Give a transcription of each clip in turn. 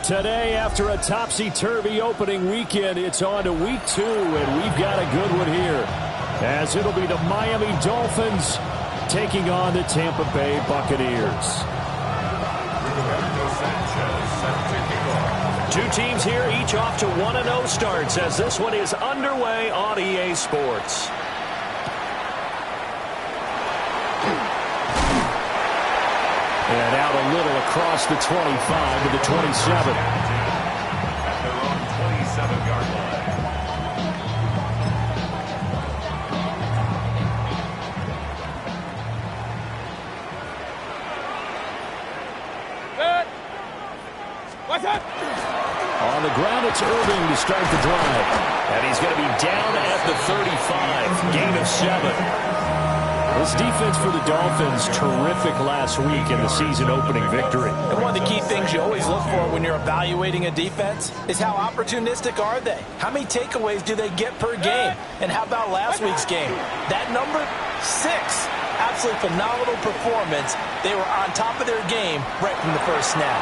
Today, after a topsy-turvy opening weekend, it's on to week 2, and we've got a good one here, as it'll be the Miami Dolphins taking on the Tampa Bay Buccaneers. Two teams here, each off to 1-0 starts, as this one is underway on EA Sports. And out a little across the 25 to the 27. At their own 27-yard line. What's up? On the ground, it's Irving to start the drive. And he's going to be down at the 35. Gain of 7. This defense for the Dolphins, terrific last week in the season-opening victory. And one of the key things you always look for when you're evaluating a defense is how opportunistic are they? How many takeaways do they get per game? And how about last week's game? That number, 6. Absolutely phenomenal performance. They were on top of their game right from the first snap.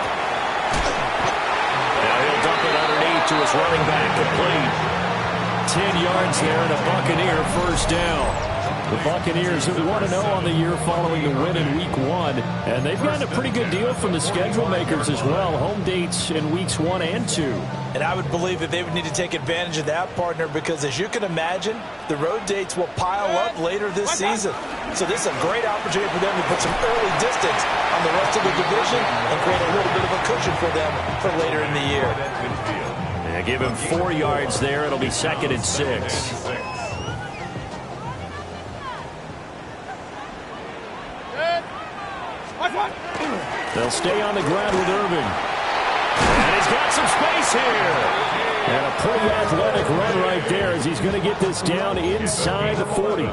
Now he'll dump it underneath to his running back, complete. 10 yards there and a Buccaneer first down. The Buccaneers have 1-0 on the year following the win in Week 1, and they've gotten a pretty good deal from the schedule makers as well. Home dates in Weeks 1 and 2. And I would believe that they would need to take advantage of that, partner, because as you can imagine, the road dates will pile up later this season. So this is a great opportunity for them to put some early distance on the rest of the division and create a little bit of a cushion for them for later in the year. Yeah, give him 4 yards there. It'll be 2nd and 6. They'll stay on the ground with Irving. And he's got some space here. And a pretty athletic run right there as he's going to get this down inside the 40.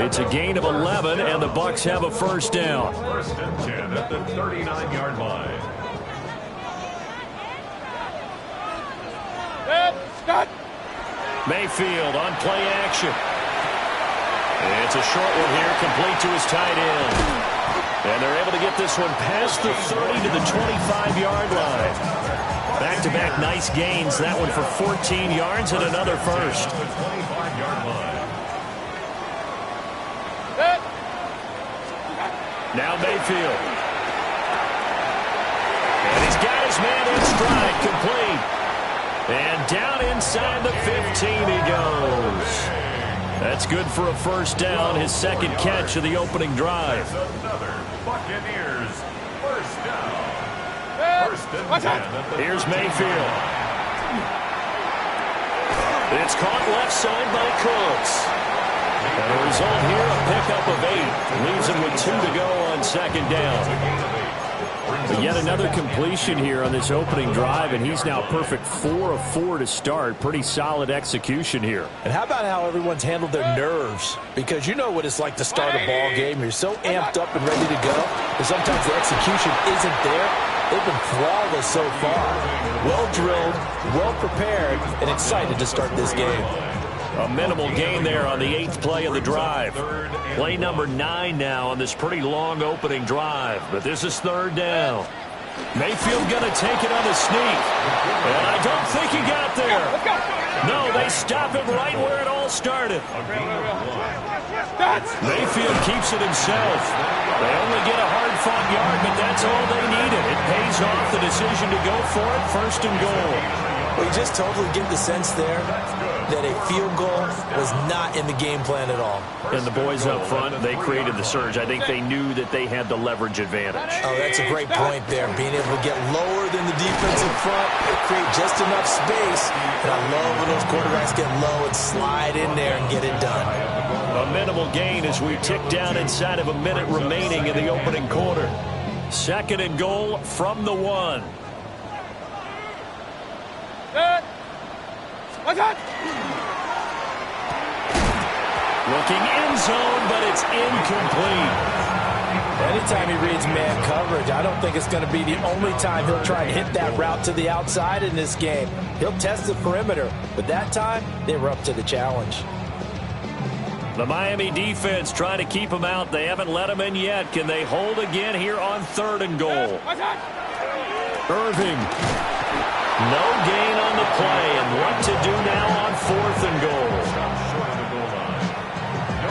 It's a gain of 11, and the Bucs have a first down. 1st and 10 at the 39-yard line. Mayfield on play action. And it's a short one here, complete to his tight end. And they're able to get this one past the 30 to the 25-yard line. Back-to-back nice gains. That one for 14 yards and another first. Now Mayfield. And he's got his man in stride, complete. And down inside the 15 he goes. That's good for a first down, his 2nd catch of the opening drive. Another Buccaneers first down. 1st and 10. Here's Mayfield. It's caught left side by Cooks. And the result here, a pickup of 8. Leaves him with 2 to go on 2nd down. But yet another completion here on this opening drive, and he's now perfect 4 of 4 to start. Pretty solid execution here. And how about how everyone's handled their nerves? Because you know what it's like to start a ball game. You're so amped up and ready to go, and sometimes the execution isn't there. They've been flawless so far. Well drilled, well prepared, and excited to start this game. A minimal gain there on the 8th play of the drive. Play number 9 now on this pretty long opening drive. But this is 3rd down. Mayfield going to take it on the sneak. And I don't think he got there. No, they stop him right where it all started. Mayfield keeps it himself. They only get a hard-fought yard, but that's all they needed. It pays off the decision to go for it, 1st and goal. Well, you just totally get the sense there that a field goal was not in the game plan at all. And the boys up front, they created the surge. I think they knew that they had the leverage advantage. Oh, that's a great point there. Being able to get lower than the defensive front, create just enough space. And I love when those quarterbacks get low and slide in there and get it done. A minimal gain as we tick down inside of a minute remaining in the opening quarter. 2nd and goal from the 1. Looking end zone, but it's incomplete. Anytime he reads man coverage, I don't think it's going to be the only time he'll try and hit that route to the outside in this game. He'll test the perimeter, but that time, they were up to the challenge. The Miami defense trying to keep him out. They haven't let him in yet. Can they hold again here on 3rd and goal? Irving. No gain on the play, and what to do now on 4th and goal.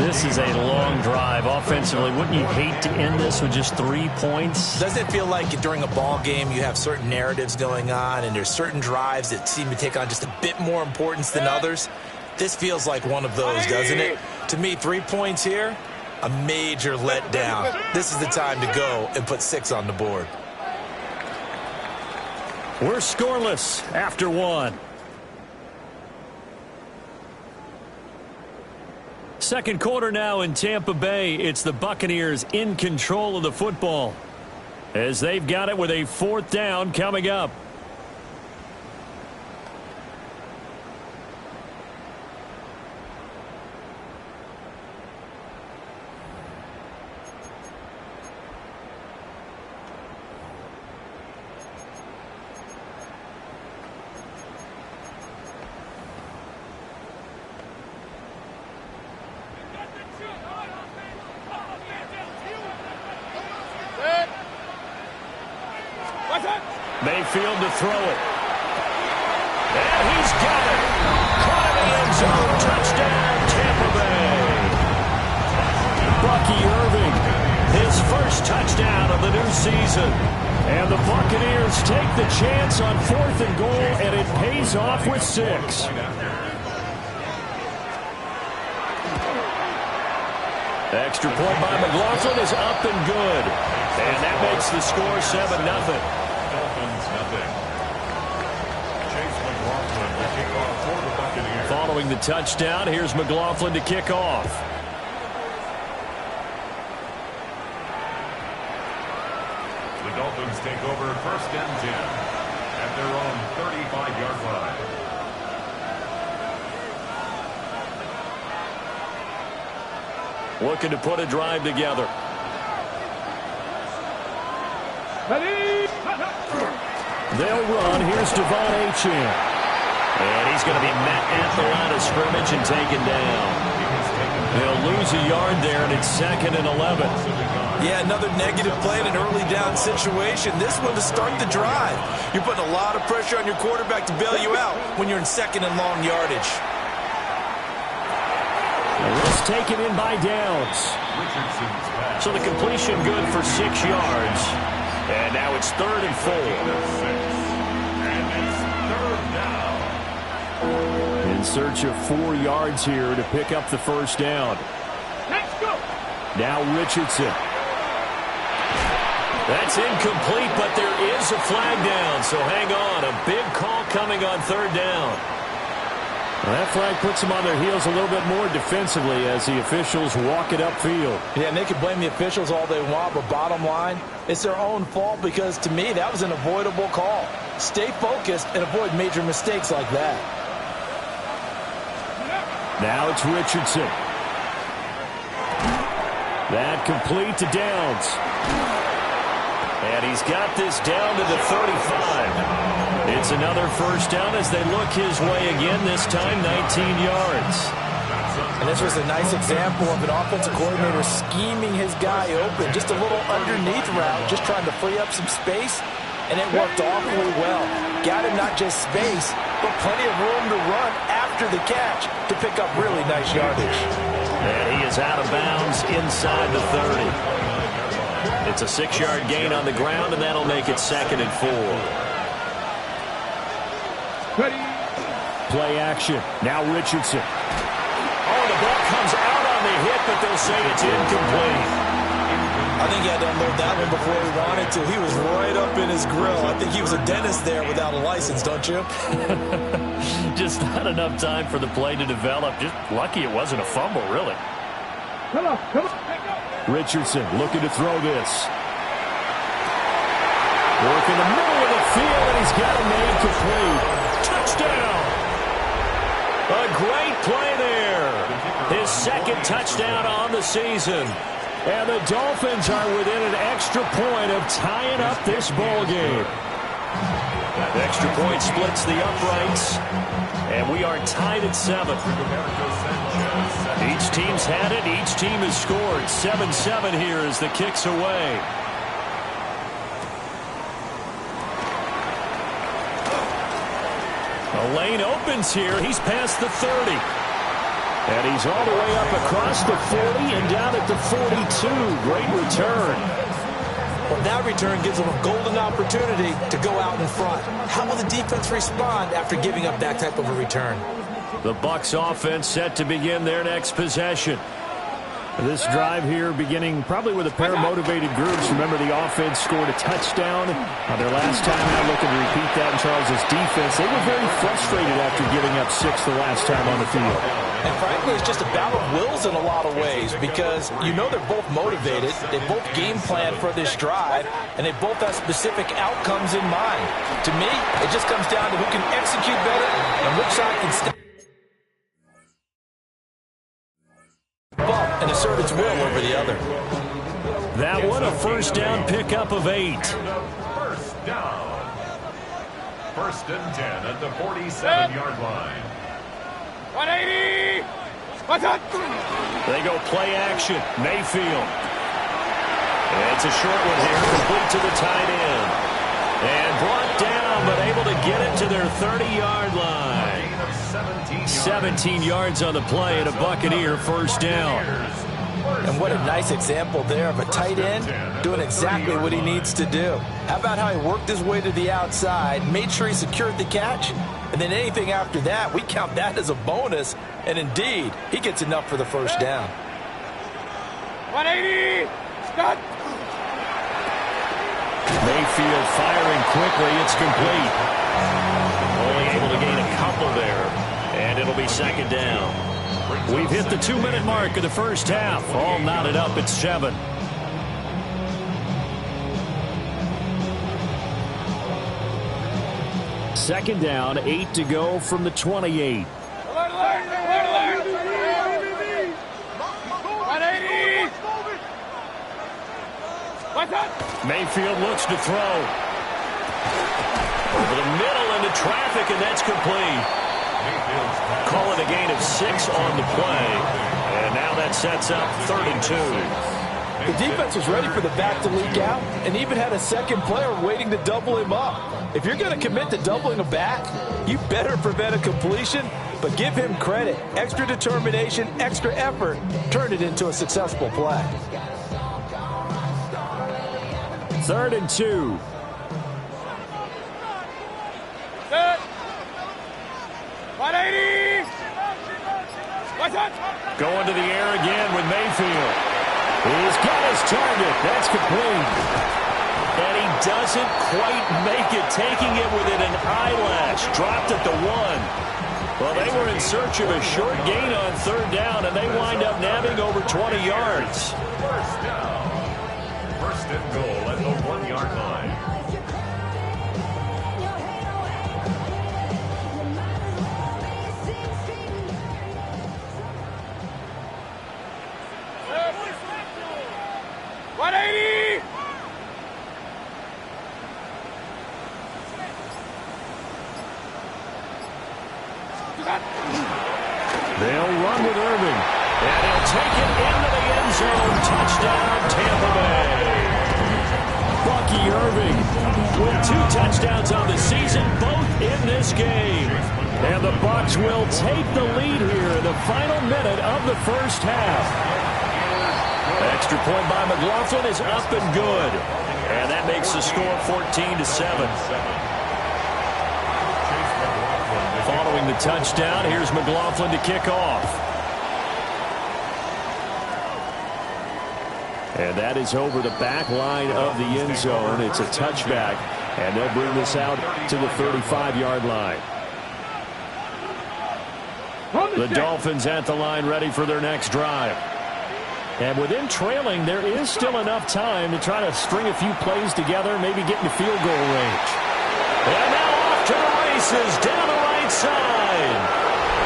This is a long drive offensively. Wouldn't you hate to end this with just 3 points? Doesn't it feel like during a ball game you have certain narratives going on and there's certain drives that seem to take on just a bit more importance than others? This feels like one of those, doesn't it? To me, 3 points here, a major letdown. This is the time to go and put 6 on the board. We're scoreless after 1. Second quarter now in Tampa Bay. It's the Buccaneers in control of the football as they've got it with a 4th down coming up. Mayfield to throw it. And he's got it. Caught in the end zone. Touchdown, Tampa Bay. Bucky Irving, his first touchdown of the new season. And the Buccaneers take the chance on 4th and goal, and it pays off with 6. Extra point by McLaughlin is up and good. And that makes the score 7-0. Following the touchdown, here's McLaughlin to kick off. The Dolphins take over 1st and 10 at their own 35-yard line. Looking to put a drive together. They'll run. Here's Devon Achane. And he's going to be met at the line of scrimmage and taken down. They'll lose a yard there, and it's 2nd and 11. Yeah, another negative play in an early down situation. This one to start the drive. You're putting a lot of pressure on your quarterback to bail you out when you're in 2nd and long yardage. This taken in by Downs. So the completion good for 6 yards. And now it's 3rd and 4. And it's 3rd down. In search of 4 yards here to pick up the first down. Let's go. Now Richardson. That's incomplete, but there is a flag down, so hang on. A big call coming on 3rd down. Well, that flag puts them on their heels a little bit more defensively as the officials walk it upfield. Yeah, and they can blame the officials all they want, but bottom line, it's their own fault because, to me, that was an avoidable call. Stay focused and avoid major mistakes like that. Now it's Richardson. That complete to Downs. And he's got this down to the 35. It's another first down as they look his way again, this time 19 yards. And this was a nice example of an offensive coordinator scheming his guy open. Just a little underneath route, just trying to free up some space, and it worked awfully well. Got him not just space, but plenty of room to run after the catch to pick up really nice yardage. And he is out of bounds inside the 30. It's a 6-yard gain on the ground, and that'll make it 2nd and 4. Ready. Play action. Now Richardson. Oh, the ball comes out on the hit, but they'll say it's incomplete. I think he had to unload that one before he wanted to. He was right up in his grill. I think he was a dentist there without a license, don't you? Just not enough time for the play to develop. Just lucky it wasn't a fumble, really. Come on, come on. Richardson looking to throw this. Work in the middle of the field, and he's got a man complete. Touchdown! A great play there. His 2nd touchdown on the season. And the Dolphins are within an extra point of tying up this ball game. That extra point splits the uprights. And we are tied at 7. Each team's had it. Each team has scored. 7-7 here as the kick's away. The lane opens here. He's past the 30. And he's all the way up across the 40 and down at the 42. Great return. Well, that return gives them a golden opportunity to go out in front. How will the defense respond after giving up that type of a return? The Bucs offense set to begin their next possession. This drive here beginning probably with a pair of motivated groups. Remember, the offense scored a touchdown on their last time out, looking to repeat that in Charles' defense. They were very frustrated after giving up 6 the last time on the field. And frankly, it's just a battle of wills in a lot of ways because you know they're both motivated. They both game plan for this drive, and they both have specific outcomes in mind. To me, it just comes down to who can execute better and which side can step up and assert its will over the other. That one a first down pickup of 8. First down. First and 10 at the 47-yard line. 180. What's up? They go play action. Mayfield. It's a short one here, complete to the tight end. And brought down, but able to get it to their 30-yard line. 17 yards on the play and a Buccaneer first down. And what a nice example there of a tight end doing exactly what he needs to do. How about how he worked his way to the outside, made sure he secured the catch, and then anything after that, we count that as a bonus. And indeed, he gets enough for the first down. 180. Stop. Mayfield firing quickly. It's complete. Only able to gain a couple there. And it'll be second down. We've hit the 2-minute mark of the first half. All knotted up at 7. Second down, 8 to go from the 28. 180. What's up? Mayfield looks to throw. Over the middle into traffic, and that's complete. Call it a gain of 6 on the play. And now that sets up 3rd and 2. The defense was ready for the back to leak out and even had a second player waiting to double him up. If you're going to commit to doubling a back, you better prevent a completion, but give him credit. Extra determination, extra effort turned it into a successful play. 3rd and 2. Set. 180. What's up? Going to the air again with Mayfield. He's got his target. That's complete. And he doesn't quite make it, taking it within an eyelash. Dropped at the 1. Well, they were in search of a short gain on 3rd down, and they wind up nabbing over 20 yards. First down. First and goal at the 1-yard line. They'll run with Irving. And he'll take it into the end zone. Touchdown, Tampa Bay. Bucky Irving with 2 touchdowns on the season, both in this game. And the Bucs will take the lead here in the final minute of the first half. Extra point by McLaughlin is up and good. And that makes the score 14-7. Following the touchdown, here's McLaughlin to kick off. And that is over the back line of the end zone. It's a touchback, and they'll bring this out to the 35-yard line. The Dolphins at the line, ready for their next drive. And within trailing, there is still enough time to try to string a few plays together, maybe get into field goal range. And now off to the races, down the right side.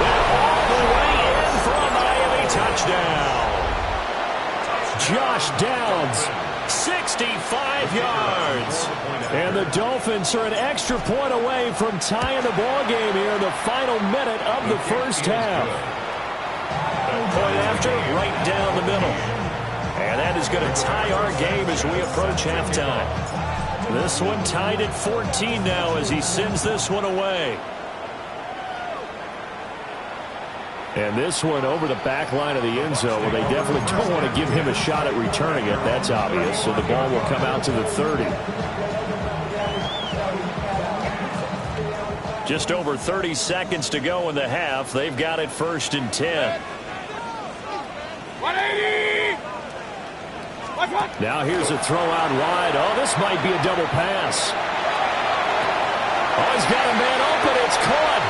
And all the way in for a Miami touchdown. Josh Downs, 65 yards. And the Dolphins are an extra point away from tying the ball game here in the final minute of the first half. Point after, right down the middle. And that is going to tie our game as we approach halftime. This one tied at 14 now as he sends this one away. And this one over the back line of the end zone. Well, they definitely don't want to give him a shot at returning it. That's obvious. So the ball will come out to the 30. Just over 30 seconds to go in the half. They've got it 1st and 10. 180! Now here's a throw out wide. Oh, this might be a double pass. Oh, he's got a man open. It's caught.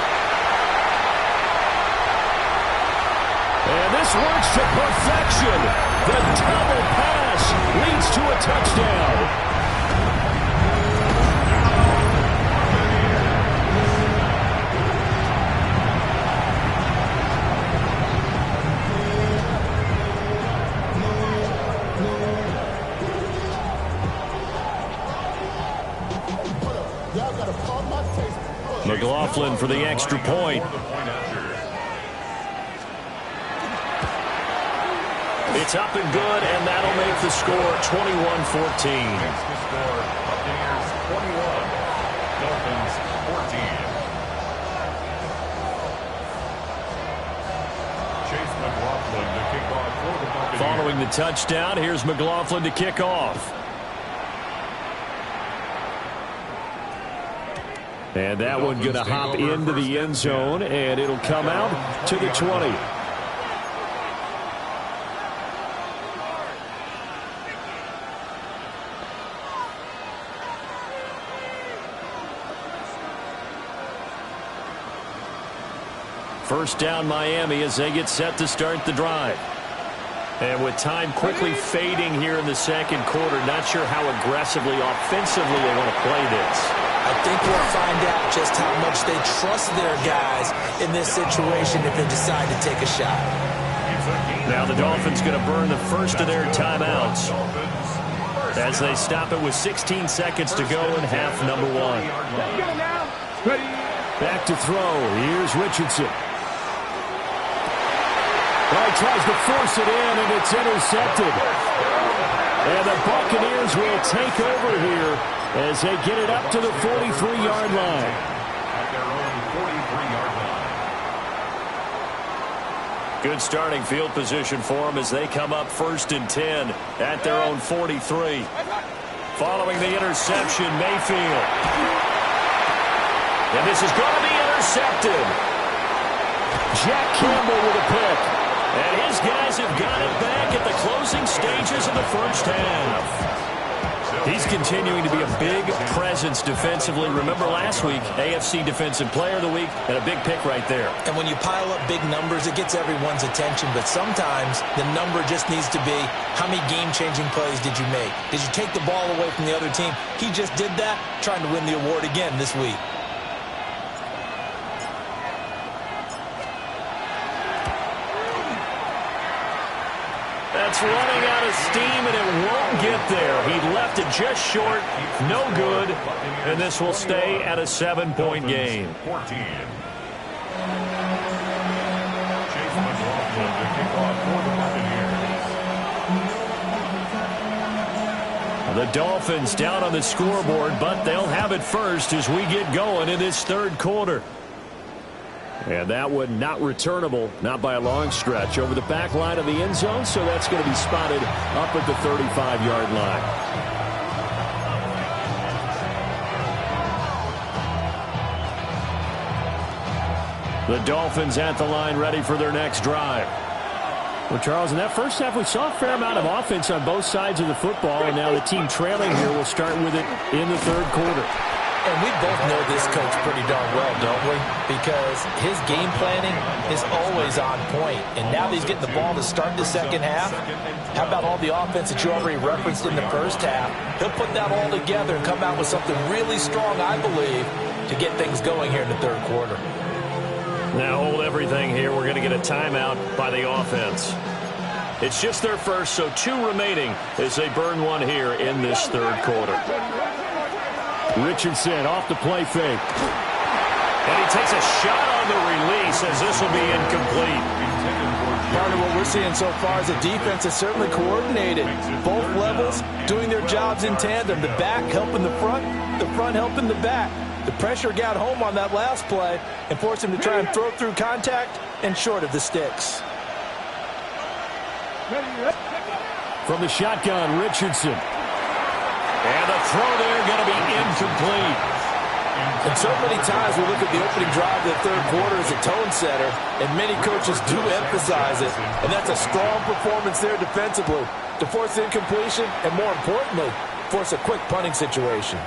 And this works to perfection. The double pass leads to a touchdown. McLaughlin for the extra point. It's up and good, and that'll make the score 21-14. Next to score, Buccaneers 21, Dolphins 14. Chase McLaughlin to kick off for the Buccaneers. Following the touchdown, here's McLaughlin to kick off. And that one going to hop into the end zone, and it'll come out to the 20. First down Miami as they get set to start the drive. And with time quickly fading here in the second quarter, not sure how aggressively, offensively they want to play this. I think we'll find out just how much they trust their guys in this situation if they decide to take a shot. Now the Dolphins going to burn the first of their timeouts as they stop it with 16 seconds to go in half number 1. Back to throw. Here's Richardson. Well, he tries to force it in, and it's intercepted. And the Buccaneers will take over here as they get it up to the 43-yard line. At their own 43-yard line. Good starting field position for them as they come up 1st and 10 at their own 43. Following the interception, Mayfield. And this is going to be intercepted. Jack Campbell with a pick. And his guys have got it back at the closing stages of the first half. He's continuing to be a big presence defensively. Remember last week, AFC Defensive Player of the Week, and a big pick right there. And when you pile up big numbers, it gets everyone's attention. But sometimes the number just needs to be, how many game-changing plays did you make? Did you take the ball away from the other team? He just did that, trying to win the award again this week. That's running out of steam, and it won't get there. He left it just short. No good. And this will stay at a 7-point game. 14. Chase McLaughlin to kick off for the Buccaneers. The Dolphins down on the scoreboard, but they'll have it first as we get going in this third quarter. And that one not returnable, not by a long stretch, over the back line of the end zone, so that's going to be spotted up at the 35-yard line. The Dolphins at the line, ready for their next drive. Well, Charles, in that first half, we saw a fair amount of offense on both sides of the football, and now the team trailing here will start with it in the third quarter. And we both know this coach pretty darn well, don't we? Because his game planning is always on point. And now that he's getting the ball to start the second half, how about all the offense that you already referenced in the first half? He'll put that all together and come out with something really strong, I believe, to get things going here in the third quarter. Now hold everything here. We're going to get a timeout by the offense. It's just their first, so 2 remaining as they burn one here in this third quarter. Richardson off the play fake. And he takes a shot on the release as this will be incomplete. Part of what we're seeing so far is the defense is certainly coordinated. Both levels doing their jobs in tandem. The back helping the front helping the back. The pressure got home on that last play and forced him to try and throw through contact and short of the sticks. From the shotgun, Richardson. And the throw there going to be incomplete. And so many times we look at the opening drive of the third quarter as a tone setter, and many coaches do emphasize it. And that's a strong performance there defensively to force incompletion and, more importantly, force a quick punting situation.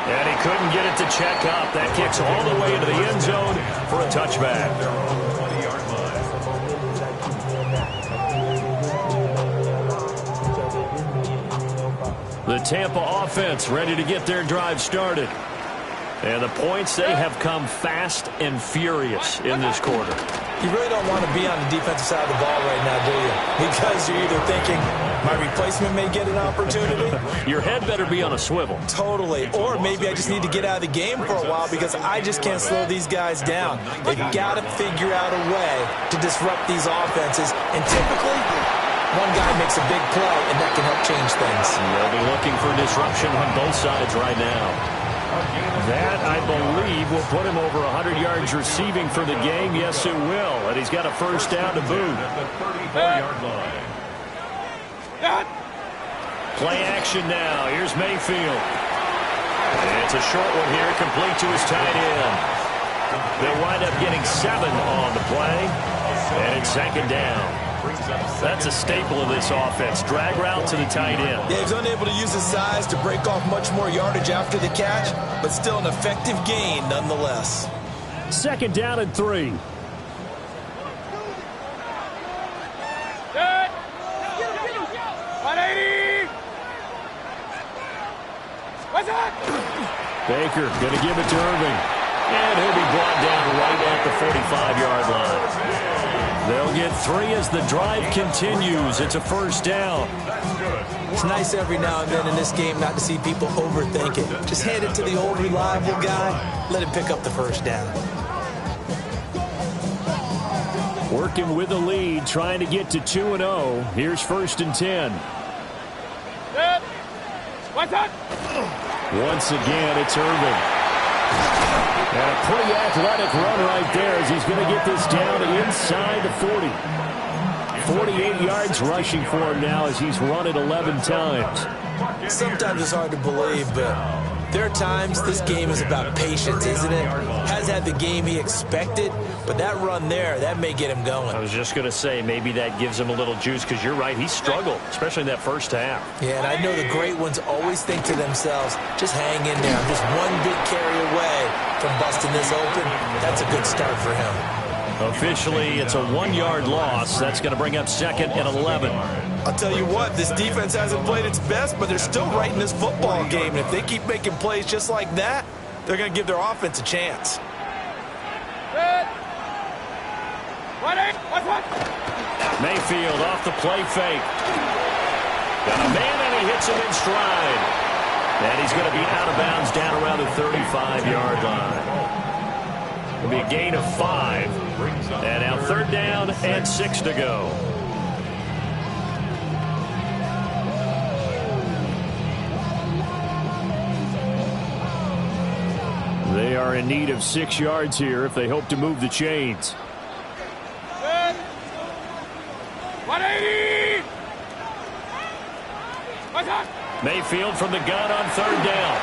And he couldn't get it to check up. That kicks all the way into the end zone for a touchback. The Tampa offense ready to get their drive started. And the points, they have come fast and furious in this quarter. You really don't want to be on the defensive side of the ball right now, do you? Because you're either thinking, my replacement may get an opportunity. Your head better be on a swivel. Totally. Or maybe I just need to get out of the game for a while because I just can't slow these guys down. They've got to figure out a way to disrupt these offenses. And typically, one guy makes a big play, and that can help change things. They'll be looking for disruption on both sides right now. That, I believe, will put him over 100 yards receiving for the game. Yes, it will. And he's got a first down to boot. Play action now. Here's Mayfield. It's a short one here, complete to his tight end. They'll wind up getting 7 on the play. And it's second down. That's a staple of this offense. Drag route to the tight end. Yeah, he's unable to use his size to break off much more yardage after the catch, but still an effective gain nonetheless. Second down and 3. Good. 180. What's that? Baker going to give it to Irving. And he'll be brought down right at the 45-yard line. They'll get 3 as the drive continues. It's a first down. It's nice every now and then in this game not to see people overthink it. Just hand it to the old reliable guy. Let him pick up the first down. Working with the lead, trying to get to 2-0. Here's first and 10. Good. What's that? Once again, it's Irving. And a pretty athletic run right there as he's going to get this down inside the 40. 48 yards rushing for him now as he's run it 11 times. Sometimes it's hard to believe, but there are times this game is about patience, isn't it? Has had the game he expected, but that run there, that may get him going. I was just going to say maybe that gives him a little juice because you're right, he struggled, especially in that first half. Yeah, and I know the great ones always think to themselves, just hang in there. I'm just one big carry away from busting this open. That's a good start for him. Officially, it's a 1-yard loss. That's going to bring up second and 11. I'll tell you what, this defense hasn't played its best, but they're still right in this football game. And if they keep making plays just like that, they're going to give their offense a chance. Good. 180. What's what? Mayfield off the play fake. Got a man, and he hits him in stride. And he's going to be out of bounds down around the 35-yard line. It'll be a gain of 5. And now third down and 6 to go. They are in need of 6 yards here if they hope to move the chains. Good. 180. What's that? Mayfield from the gun on third down.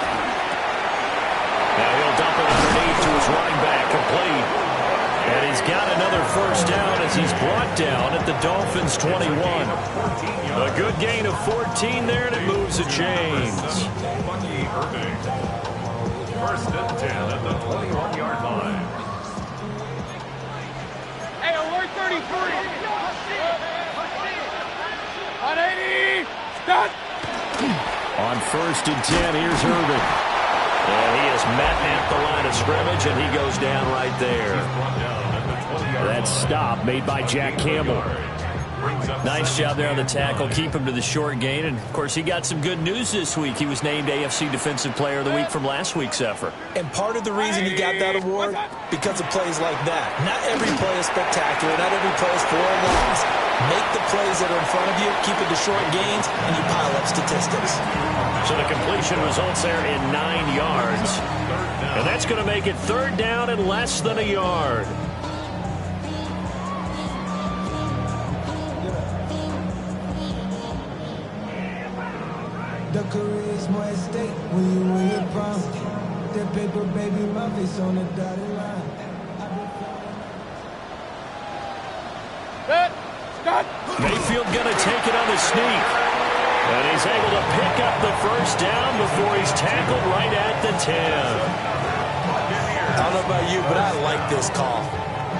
Now he'll dump it underneath to his running back, complete. And he's got another first down as he's brought down at the Dolphins' 21. A good gain of 14 there, and it moves the chains. First and 10 at the 21-yard line. Hey, alert 33. 180. Stop. On first and 10, here's Irving. And he is met at the line of scrimmage, and he goes down right there. That stop made by Jack Campbell. Nice job there on the tackle. Keep him to the short gain. And, of course, he got some good news this week. He was named AFC Defensive Player of the Week from last week's effort. And part of the reason he got that award, because of plays like that. Not every play is spectacular. Not every play is for a loss. Make the plays that are in front of you, keep it to short gains, and you pile up statistics. So the completion results there in 9 yards. And that's going to make it third down and less than a yard. The career is more at stake when you win your prom. That paper, baby, my face on the dotted line. Set. Start. Mayfield going to take it on the sneak. And he's able to pick up the first down before he's tackled right at the 10. I don't know about you, but I like this call.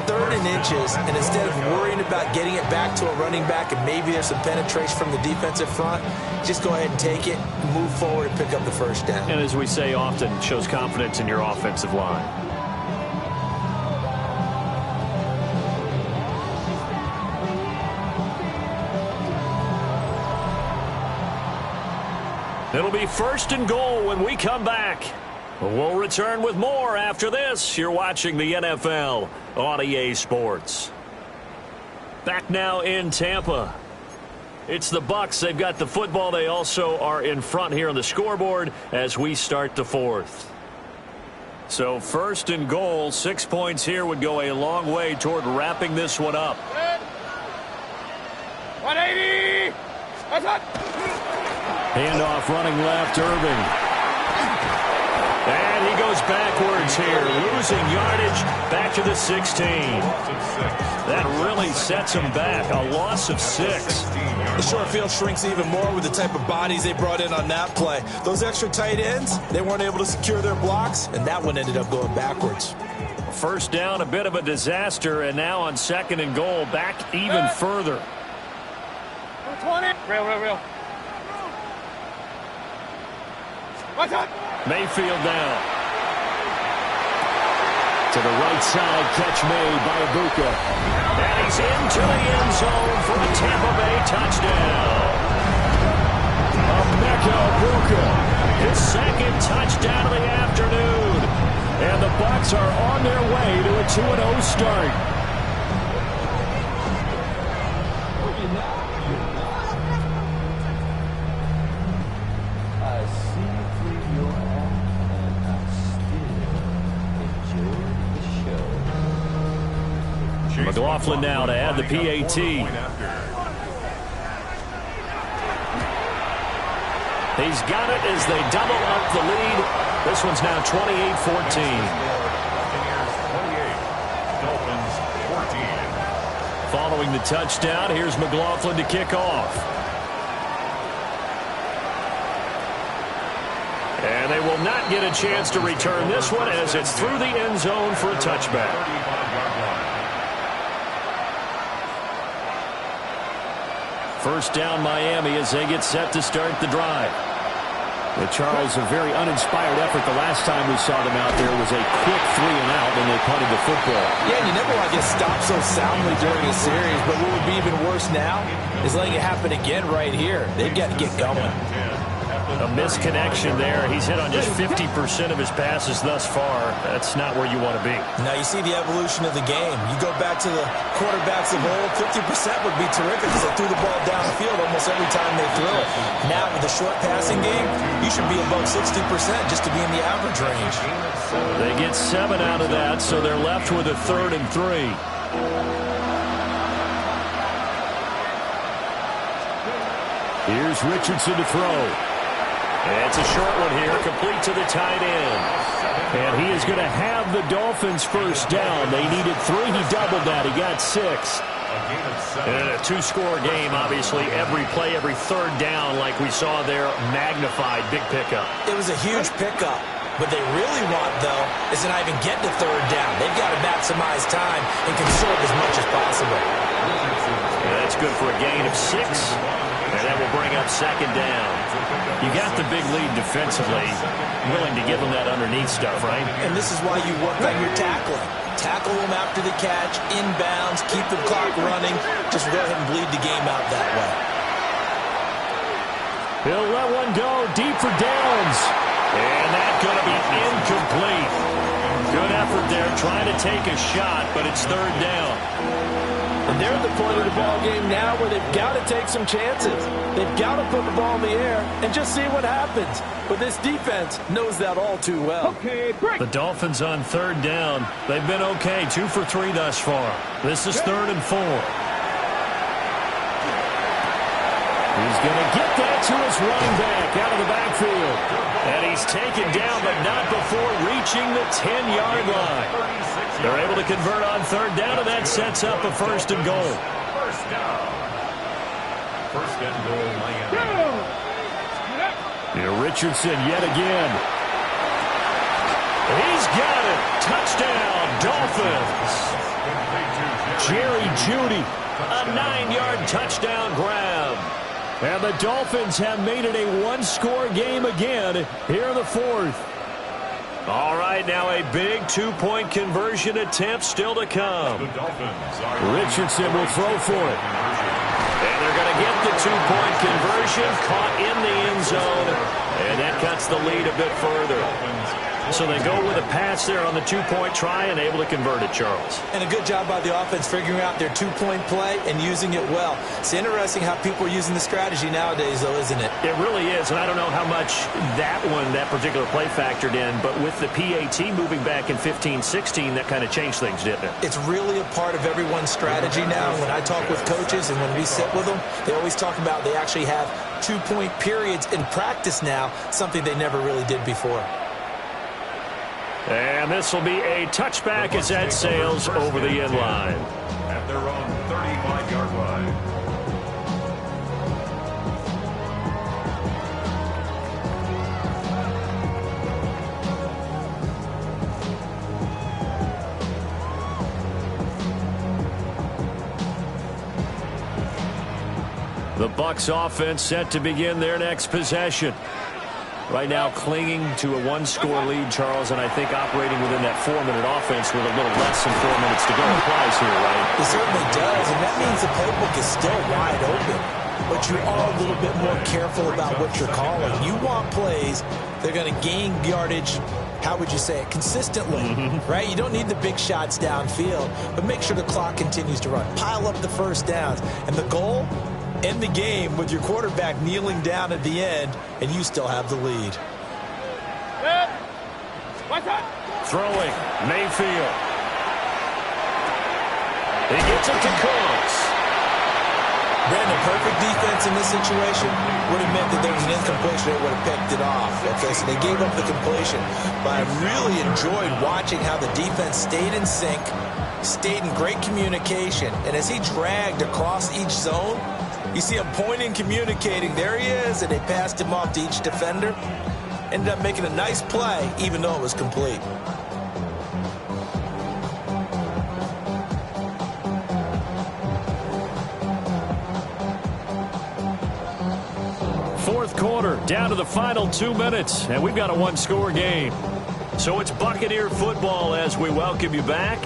3rd and inches, and instead of worrying about getting it back to a running back and maybe there's some penetration from the defensive front, just go ahead and take it, move forward, and pick up the first down. And as we say often, it shows confidence in your offensive line. It'll be first and goal when we come back. We'll return with more after this. You're watching the NFL on EA Sports. Back now in Tampa. It's the Bucs. They've got the football. They also are in front here on the scoreboard as we start the 4th. So first and goal, 6 points here would go a long way toward wrapping this one up. 180. That's it. Handoff running left, Irving. And he goes backwards here, losing yardage back to the 16. That really sets him back, a loss of 6. The short field shrinks even more with the type of bodies they brought in on that play. Those extra tight ends, they weren't able to secure their blocks, and that one ended up going backwards. First down, a bit of a disaster, and now on second and goal, back even further. 20. Real. What's up? Mayfield down. To the right side, catch made by Ibuka. And he's into the end zone for a Tampa Bay touchdown. Emeka Ibuka. His second touchdown of the afternoon. And the Bucs are on their way to a 2-0 start. McLaughlin now to add the PAT. He's got it as they double up the lead. This one's now 28-14. Following the touchdown, here's McLaughlin to kick off. And they will not get a chance to return this one as it's through the end zone for a touchback. First down Miami as they get set to start the drive. Charles, a very uninspired effort. The last time we saw them out there was a quick 3 and out, and they punted the football. Yeah, and you never want to get stopped so soundly during a series, but what would be even worse now is letting it happen again right here. They've got to get going. A misconnection there. He's hit on just 50% of his passes thus far. That's not where you want to be. Now you see the evolution of the game. You go back to the quarterbacks of old, 50% would be terrific because they threw the ball downfield almost every time they threw it. Now with the short passing game, you should be above 60% just to be in the average range. They get 7 out of that, so they're left with a 3rd and 3. Here's Richardson to throw. It's a short one here, complete to the tight end. And he is going to have the Dolphins first down. They needed 3. He doubled that. He got 6. In a 2-score game, obviously, every play, every third down, like we saw there, magnified, big pickup. It was a huge pickup. What they really want, though, is to not even get to third down. They've got to maximize time and conserve as much as possible. Yeah, that's good for a gain of 6. And that will bring up second down. You got the big lead defensively, willing to give them that underneath stuff, right? And this is why you work on your tackling. Tackle them after the catch, inbounds, keep the clock running. Just go ahead and bleed the game out that way. He'll let one go deep for Downs. And that's going to be incomplete. Good effort there trying to take a shot, but it's third down. And they're at the point of the ball game now where they've got to take some chances. They've got to put the ball in the air and just see what happens. But this defense knows that all too well. Okay, break. The Dolphins on third down. They've been okay, 2 for 3 thus far. This is 3rd and 4. He's going to get that to his running back out of the backfield. And he's taken down, but not before reaching the 10-yard line. They're able to convert on third down, and that sets up a 1st and goal. First down. 1st and goal, Miami. Here, Richardson yet again. He's got it. Touchdown, Dolphins. Jerry Jeudy, a 9-yard touchdown grab. And the Dolphins have made it a 1-score game again here in the 4th. All right, now a big 2-point conversion attempt still to come. Richardson will throw for it. And they're going to get the 2-point conversion, caught in the end zone, and that cuts the lead a bit further. So they go with a pass there on the 2-point try and able to convert it, Charles. And a good job by the offense figuring out their 2-point play and using it well. It's interesting how people are using the strategy nowadays, though, isn't it? It really is, and I don't know how much that particular play factored in, but with the PAT moving back in 15-16, that kind of changed things, didn't it? It's really a part of everyone's strategy now. When I talk with coaches and when we sit with them, they always talk about they actually have 2-point periods in practice now, something they never really did before. And this will be a touchback as that sails over the end line. At their own 35-yard line. The Bucs offense set to begin their next possession. Right now clinging to a 1-score lead, Charles, and I think operating within that 4-minute offense with a little less than 4 minutes to go applies here, right? It certainly does, and that means the playbook is still wide open. But you are a little bit more careful about what you're calling. You want plays that are going to gain yardage, how would you say it, consistently, right? You don't need the big shots downfield, but make sure the clock continues to run. Pile up the first downs. And the goal? End the game with your quarterback kneeling down at the end, and you still have the lead. Throwing, Mayfield. He gets it to Cooks. Brandon, perfect defense in this situation would have meant that there was an incompletion that would have picked it off. Okay, so they gave up the completion. But I really enjoyed watching how the defense stayed in sync, stayed in great communication, and as he dragged across each zone, you see him pointing, communicating. There he is, and they passed him off to each defender. Ended up making a nice play, even though it was complete. Fourth quarter, down to the final 2 minutes, and we've got a 1-score game. So it's Buccaneer football as we welcome you back.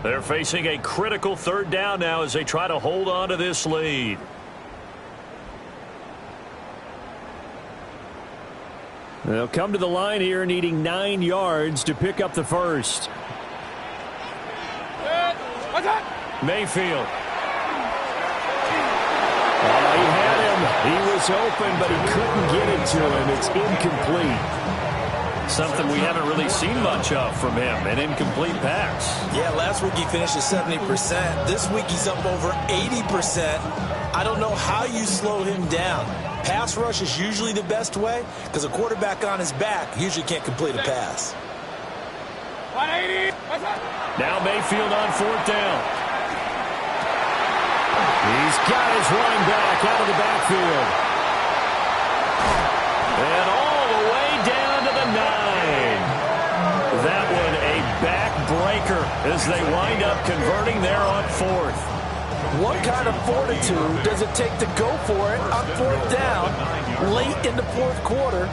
They're facing a critical 3rd down now as they try to hold on to this lead. They'll come to the line here needing 9 yards to pick up the first. Mayfield. He had him. He was open, but he couldn't get it to him. It's incomplete. Something we haven't really seen much of from him, an incomplete pass. Yeah, last week he finished at 70%. This week he's up over 80%. I don't know how you slow him down. Pass rush is usually the best way because a quarterback on his back usually can't complete a pass. 180. Now Mayfield on 4th down. He's got his running back out of the backfield. And all the way down to the 9. That one a backbreaker as they wind up converting there on 4th. What kind of fortitude does it take to go for it on 4th down late in the 4th quarter,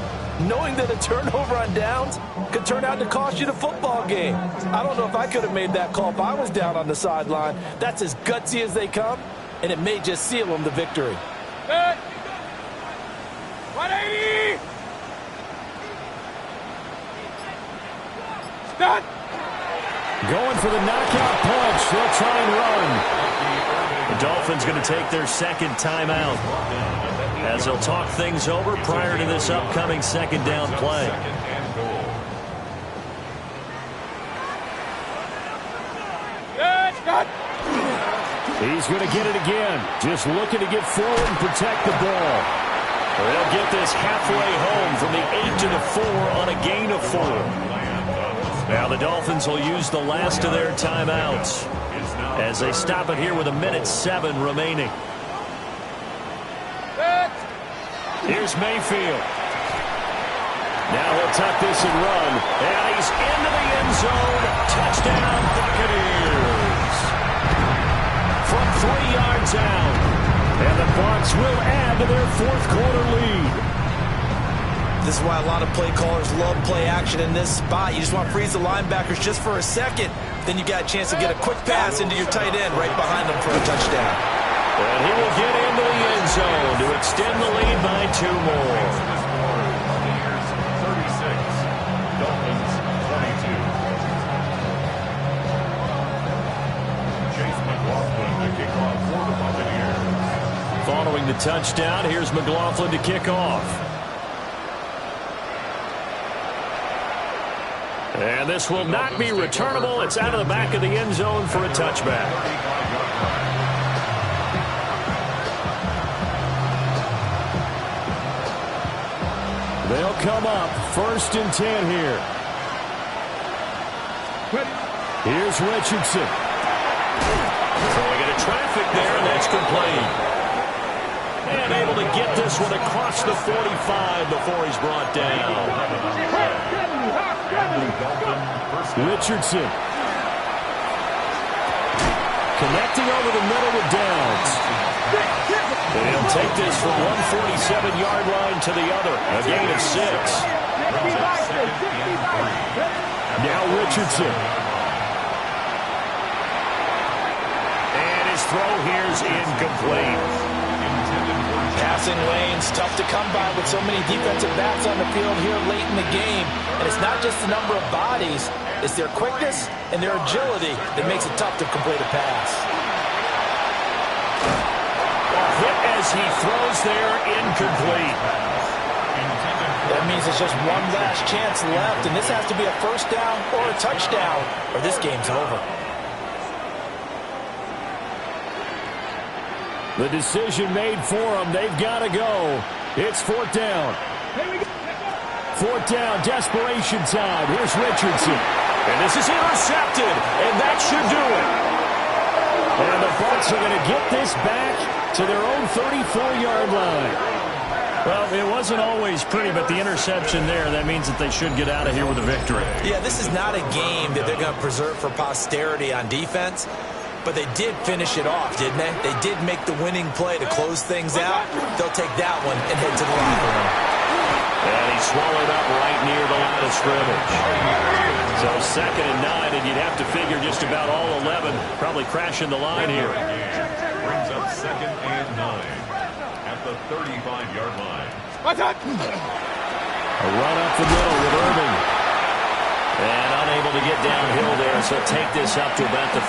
knowing that a turnover on downs could turn out to cost you the football game? I don't know if I could have made that call if I was down on the sideline. That's as gutsy as they come, and it may just seal them the victory. 180. Stop. Going for the knockout punch. They'll try and run. Dolphins going to take their second timeout as they'll talk things over prior to this upcoming second down play. He's going to get it again. Just looking to get forward and protect the ball. They'll get this halfway home from the 8 to the 4 on a gain of 4. Now the Dolphins will use the last of their timeouts as they stop it here with 1:07 remaining. Here's Mayfield. Now he'll tuck this and run. And he's into the end zone. Touchdown, Buccaneers. From 3 yards out. And the Bucs will add to their fourth quarter lead. This is why a lot of play callers love play action in this spot. You just want to freeze the linebackers just for a second. Then you got a chance to get a quick pass into your tight end right behind them for a touchdown. And he will get into the end zone to extend the lead by 2 more. 36, Dolphins 22. Chase McLaughlin to kick off for the Buccaneers. Following the touchdown, here's McLaughlin to kick off. And this will not be returnable. It's out of the back of the end zone for a touchback. They'll come up 1st and 10 here. Here's Richardson. Throwing into traffic there, and that's complete. And able to get this one across the 45 before he's brought down. Richardson. Connecting over the middle with Downs. And he'll take this from 147-yard line to the other. A gain of 6. Now Richardson. And his throw here's incomplete. Passing lanes, tough to come by with so many defensive backs on the field here late in the game. And it's not just the number of bodies, it's their quickness and their agility that makes it tough to complete a pass. Hit as he throws there, incomplete. That means it's just one last chance left, and this has to be a first down or a touchdown, or this game's over. The decision made for them. They've got to go. It's 4th down. 4th down, desperation time. Here's Richardson. And this is intercepted, and that should do it. And the Bucs are going to get this back to their own 34-yard line. Well, it wasn't always pretty, but the interception there, that means that they should get out of here with a victory. Yeah, this is not a game that they're going to preserve for posterity on defense. But they did finish it off, didn't they? They did make the winning play to close things out. They'll take that one and head to the locker room. And he swallowed up right near the line of scrimmage. So 2nd and 9, and you'd have to figure just about all 11 probably crashing the line here. Brings up 2nd and 9 at the 35-yard line. A run up the middle with Irving. And unable to get downhill there, so take this up to about the